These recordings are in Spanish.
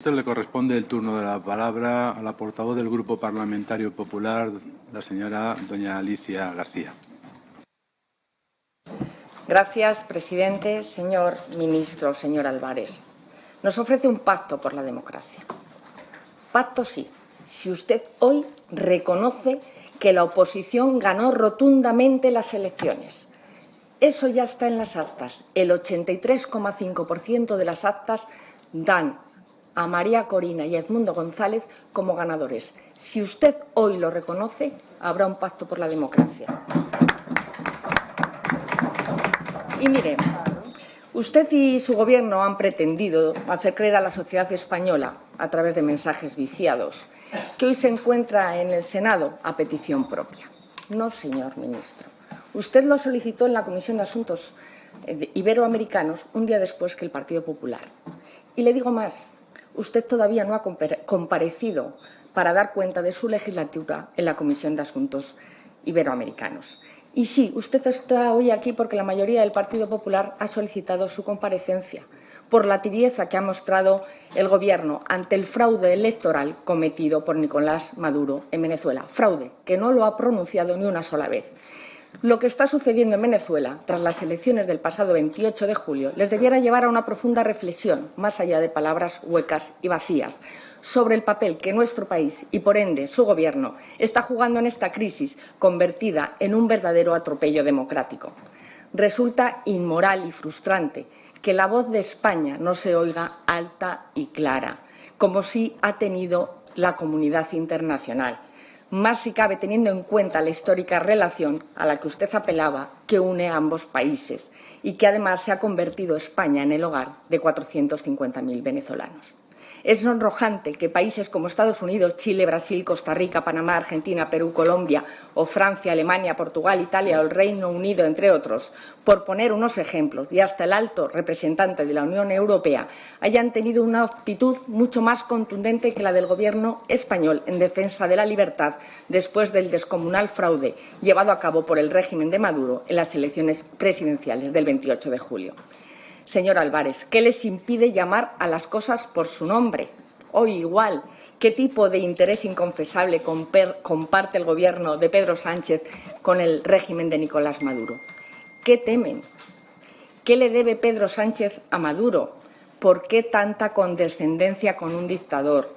Le corresponde el turno de la palabra a la portavoz del Grupo Parlamentario Popular, la señora doña Alicia García. Gracias, presidente. Señor ministro, señor Álvarez, nos ofrece un pacto por la democracia. Pacto sí, si usted hoy reconoce que la oposición ganó rotundamente las elecciones. Eso ya está en las actas. El 83,5% de las actas dan a María Corina y a Edmundo González como ganadores. Si usted hoy lo reconoce, habrá un pacto por la democracia. Y mire, usted y su gobierno han pretendido hacer creer a la sociedad española, a través de mensajes viciados, que hoy se encuentra en el Senado a petición propia. No, señor ministro. Usted lo solicitó en la Comisión de Asuntos Iberoamericanos un día después que el Partido Popular. Y le digo más, usted todavía no ha comparecido para dar cuenta de su legislatura en la Comisión de Asuntos Iberoamericanos. Y sí, usted está hoy aquí porque la mayoría del Partido Popular ha solicitado su comparecencia por la tibieza que ha mostrado el Gobierno ante el fraude electoral cometido por Nicolás Maduro en Venezuela. Fraude que no lo ha pronunciado ni una sola vez. Lo que está sucediendo en Venezuela, tras las elecciones del pasado 28 de julio, les debiera llevar a una profunda reflexión, más allá de palabras huecas y vacías, sobre el papel que nuestro país y, por ende, su Gobierno está jugando en esta crisis, convertida en un verdadero atropello democrático. Resulta inmoral y frustrante que la voz de España no se oiga alta y clara, como sí ha tenido la comunidad internacional. Más si cabe teniendo en cuenta la histórica relación a la que usted apelaba que une a ambos países y que además se ha convertido España en el hogar de 450.000 venezolanos. Es sonrojante que países como Estados Unidos, Chile, Brasil, Costa Rica, Panamá, Argentina, Perú, Colombia o Francia, Alemania, Portugal, Italia o el Reino Unido, entre otros, por poner unos ejemplos, y hasta el alto representante de la Unión Europea, hayan tenido una actitud mucho más contundente que la del Gobierno español en defensa de la libertad después del descomunal fraude llevado a cabo por el régimen de Maduro en las elecciones presidenciales del 28 de julio. Señor Álvarez, ¿qué les impide llamar a las cosas por su nombre? Hoy igual, ¿qué tipo de interés inconfesable comparte el Gobierno de Pedro Sánchez con el régimen de Nicolás Maduro? ¿Qué temen? ¿Qué le debe Pedro Sánchez a Maduro? ¿Por qué tanta condescendencia con un dictador?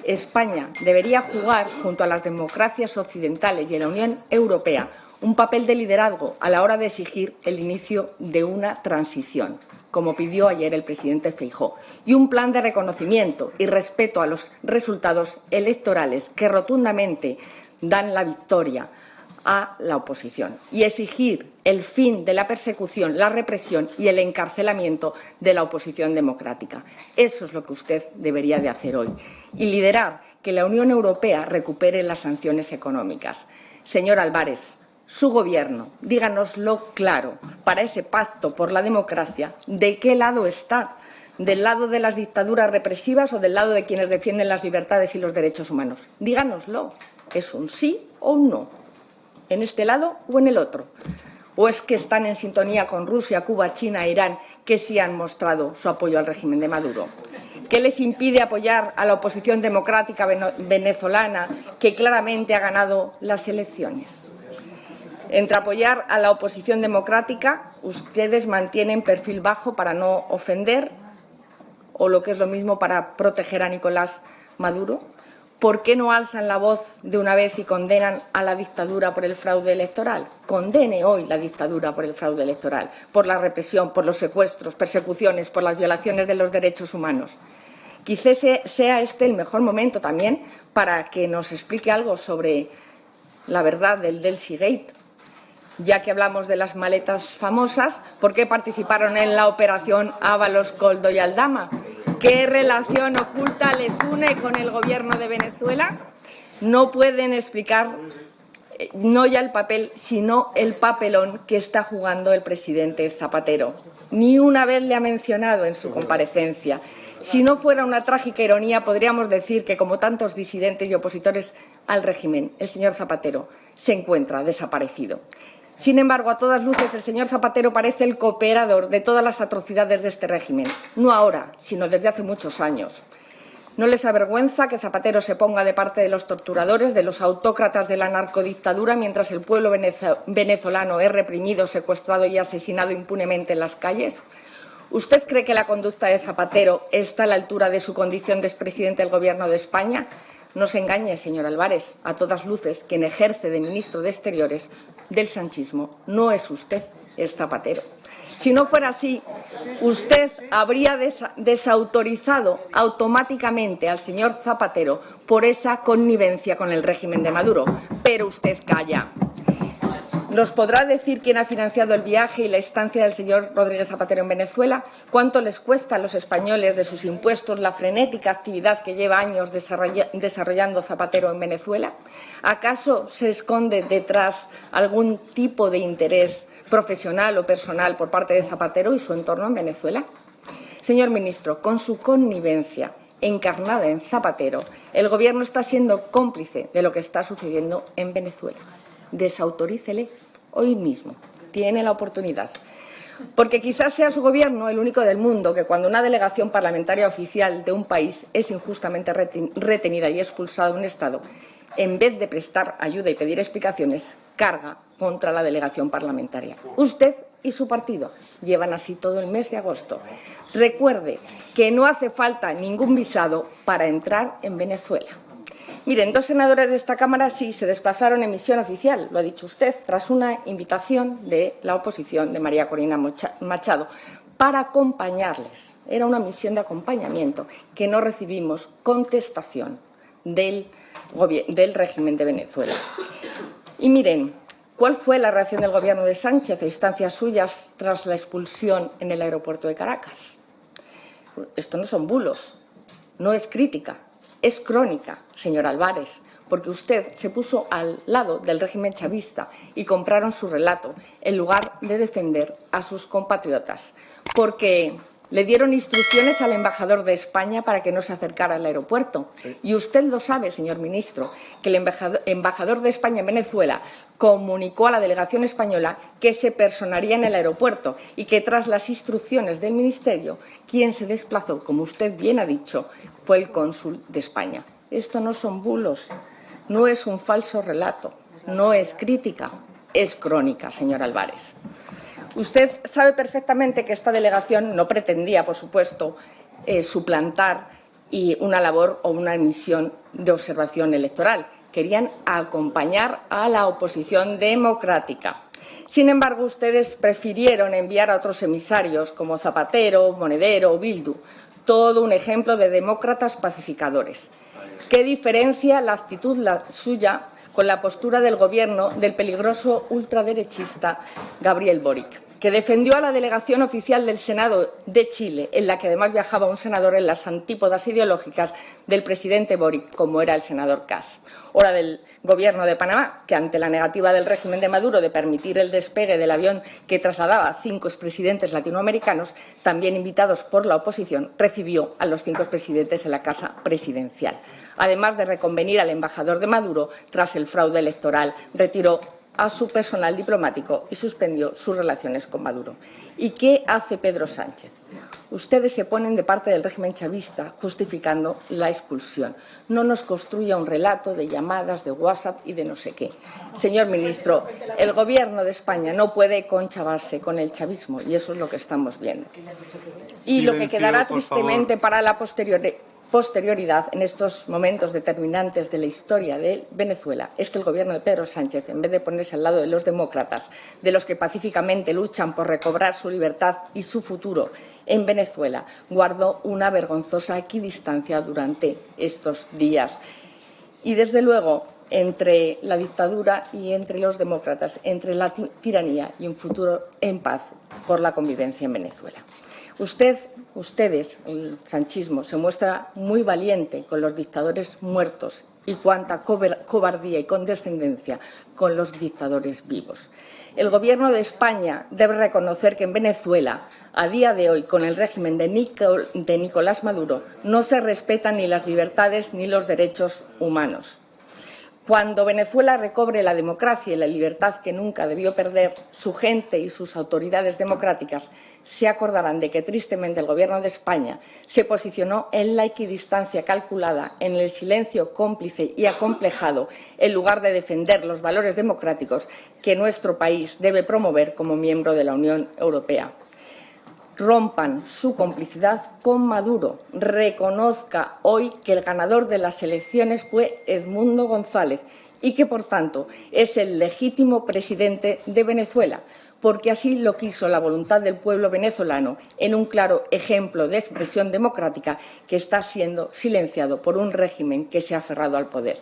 España debería jugar, junto a las democracias occidentales y en la Unión Europea, un papel de liderazgo a la hora de exigir el inicio de una transición, como pidió ayer el presidente Feijóo, y un plan de reconocimiento y respeto a los resultados electorales que rotundamente dan la victoria a la oposición, y exigir el fin de la persecución, la represión y el encarcelamiento de la oposición democrática. Eso es lo que usted debería de hacer hoy, y liderar que la Unión Europea recupere las sanciones económicas. Señor Álvarez, su Gobierno, díganoslo claro, para ese pacto por la democracia, ¿de qué lado está? ¿Del lado de las dictaduras represivas o del lado de quienes defienden las libertades y los derechos humanos? Díganoslo. ¿Es un sí o un no? ¿En este lado o en el otro? ¿O es que están en sintonía con Rusia, Cuba, China e Irán, que sí han mostrado su apoyo al régimen de Maduro? ¿Qué les impide apoyar a la oposición democrática venezolana, que claramente ha ganado las elecciones? Entre apoyar a la oposición democrática, ustedes mantienen perfil bajo para no ofender, o lo que es lo mismo, para proteger a Nicolás Maduro. ¿Por qué no alzan la voz de una vez y condenan a la dictadura por el fraude electoral? Condene hoy la dictadura por el fraude electoral, por la represión, por los secuestros, persecuciones, por las violaciones de los derechos humanos. Quizás sea este el mejor momento también para que nos explique algo sobre la verdad del Delsigate. Ya que hablamos de las maletas famosas, ¿por qué participaron en la operación Ábalos, Koldo y Aldama? ¿Qué relación oculta les une con el Gobierno de Venezuela? No pueden explicar no ya el papel, sino el papelón que está jugando el presidente Zapatero. Ni una vez le ha mencionado en su comparecencia. Si no fuera una trágica ironía, podríamos decir que, como tantos disidentes y opositores al régimen, el señor Zapatero se encuentra desaparecido. Sin embargo, a todas luces, el señor Zapatero parece el cooperador de todas las atrocidades de este régimen, no ahora, sino desde hace muchos años. ¿No les avergüenza que Zapatero se ponga de parte de los torturadores, de los autócratas de la narcodictadura, mientras el pueblo venezolano es reprimido, secuestrado y asesinado impunemente en las calles? ¿Usted cree que la conducta de Zapatero está a la altura de su condición de expresidente del Gobierno de España? No se engañe, señor Álvarez, a todas luces, quien ejerce de ministro de Exteriores del sanchismo no es usted, es Zapatero. Si no fuera así, usted habría desautorizado automáticamente al señor Zapatero por esa connivencia con el régimen de Maduro. Pero usted calla. ¿Nos podrá decir quién ha financiado el viaje y la estancia del señor Rodríguez Zapatero en Venezuela? ¿Cuánto les cuesta a los españoles de sus impuestos la frenética actividad que lleva años desarrollando Zapatero en Venezuela? ¿Acaso se esconde detrás algún tipo de interés profesional o personal por parte de Zapatero y su entorno en Venezuela? Señor ministro, con su connivencia encarnada en Zapatero, el Gobierno está siendo cómplice de lo que está sucediendo en Venezuela. Desautorícele hoy mismo. Tiene la oportunidad. Porque quizás sea su Gobierno el único del mundo que, cuando una delegación parlamentaria oficial de un país es injustamente retenida y expulsada de un Estado, en vez de prestar ayuda y pedir explicaciones, carga contra la delegación parlamentaria. Usted y su partido llevan así todo el mes de agosto. Recuerde que no hace falta ningún visado para entrar en Venezuela. Miren, 2 senadores de esta Cámara sí se desplazaron en misión oficial, lo ha dicho usted, tras una invitación de la oposición de María Corina Machado para acompañarles. Era una misión de acompañamiento que no recibimos contestación del régimen de Venezuela. Y miren, ¿cuál fue la reacción del Gobierno de Sánchez a instancias suyas tras la expulsión en el aeropuerto de Caracas? Esto no son bulos, no es crítica. Es crónica, señor Álvarez, porque usted se puso al lado del régimen chavista y compraron su relato en lugar de defender a sus compatriotas, porque le dieron instrucciones al embajador de España para que no se acercara al aeropuerto. Sí. Y usted lo sabe, señor ministro, que el embajador de España en Venezuela comunicó a la delegación española que se personaría en el aeropuerto y que, tras las instrucciones del ministerio, quien se desplazó, como usted bien ha dicho, fue el cónsul de España. Esto no son bulos, no es un falso relato, no es crítica, es crónica, señor Álvarez. Usted sabe perfectamente que esta delegación no pretendía, por supuesto, suplantar una labor o una misión de observación electoral. Querían acompañar a la oposición democrática. Sin embargo, ustedes prefirieron enviar a otros emisarios como Zapatero, Monedero o Bildu, todo un ejemplo de demócratas pacificadores. ¿Qué diferencia la actitud suya con la postura del Gobierno del peligroso ultraderechista Gabriel Boric, que defendió a la delegación oficial del Senado de Chile, en la que además viajaba un senador en las antípodas ideológicas del presidente Boric, como era el senador Kass? O la del Gobierno de Panamá, que, ante la negativa del régimen de Maduro de permitir el despegue del avión que trasladaba a 5 expresidentes latinoamericanos, también invitados por la oposición, recibió a los 5 expresidentes en la Casa Presidencial. Además de reconvenir al embajador de Maduro tras el fraude electoral, retiró a su personal diplomático y suspendió sus relaciones con Maduro. ¿Y qué hace Pedro Sánchez? Ustedes se ponen de parte del régimen chavista justificando la expulsión. No nos construya un relato de llamadas, de WhatsApp y de no sé qué. Señor ministro, el Gobierno de España no puede conchavarse con el chavismo y eso es lo que estamos viendo. Y lo que quedará tristemente para la posterioridad en estos momentos determinantes de la historia de Venezuela es que el Gobierno de Pedro Sánchez, en vez de ponerse al lado de los demócratas, de los que pacíficamente luchan por recobrar su libertad y su futuro en Venezuela, guardó una vergonzosa equidistancia durante estos días. Y, desde luego, entre la dictadura y entre los demócratas, entre la tiranía y un futuro en paz por la convivencia en Venezuela. Ustedes, el sanchismo, se muestra muy valiente con los dictadores muertos y cuánta cobardía y condescendencia con los dictadores vivos. El Gobierno de España debe reconocer que en Venezuela, a día de hoy, con el régimen de Nicolás Maduro, no se respetan ni las libertades ni los derechos humanos. Cuando Venezuela recobre la democracia y la libertad que nunca debió perder, su gente y sus autoridades democráticas se acordarán de que tristemente el Gobierno de España se posicionó en la equidistancia calculada, en el silencio cómplice y acomplejado, en lugar de defender los valores democráticos que nuestro país debe promover como miembro de la Unión Europea. Rompan su complicidad con Maduro. Reconozca hoy que el ganador de las elecciones fue Edmundo González y que, por tanto, es el legítimo presidente de Venezuela, porque así lo quiso la voluntad del pueblo venezolano, en un claro ejemplo de expresión democrática que está siendo silenciado por un régimen que se ha aferrado al poder.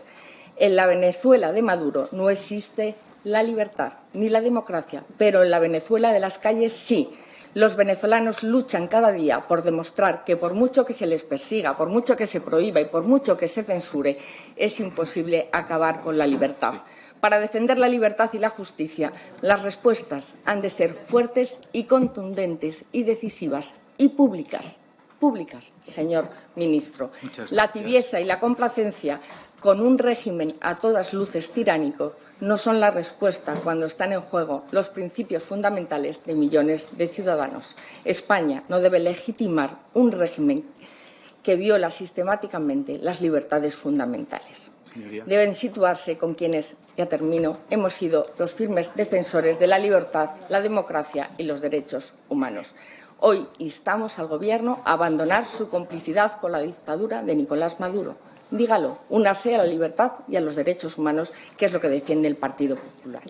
En la Venezuela de Maduro no existe la libertad ni la democracia, pero en la Venezuela de las calles sí. Los venezolanos luchan cada día por demostrar que, por mucho que se les persiga, por mucho que se prohíba y por mucho que se censure, es imposible acabar con la libertad. Para defender la libertad y la justicia, las respuestas han de ser fuertes y contundentes y decisivas y públicas. Públicas, señor ministro. La tibieza y la complacencia con un régimen a todas luces tiránico no son la respuesta cuando están en juego los principios fundamentales de millones de ciudadanos. España no debe legitimar un régimen que viola sistemáticamente las libertades fundamentales. Señoría. Deben situarse con quienes, ya termino, hemos sido los firmes defensores de la libertad, la democracia y los derechos humanos. Hoy instamos al Gobierno a abandonar su complicidad con la dictadura de Nicolás Maduro. Dígalo, únase a la libertad y a los derechos humanos, que es lo que defiende el Partido Popular.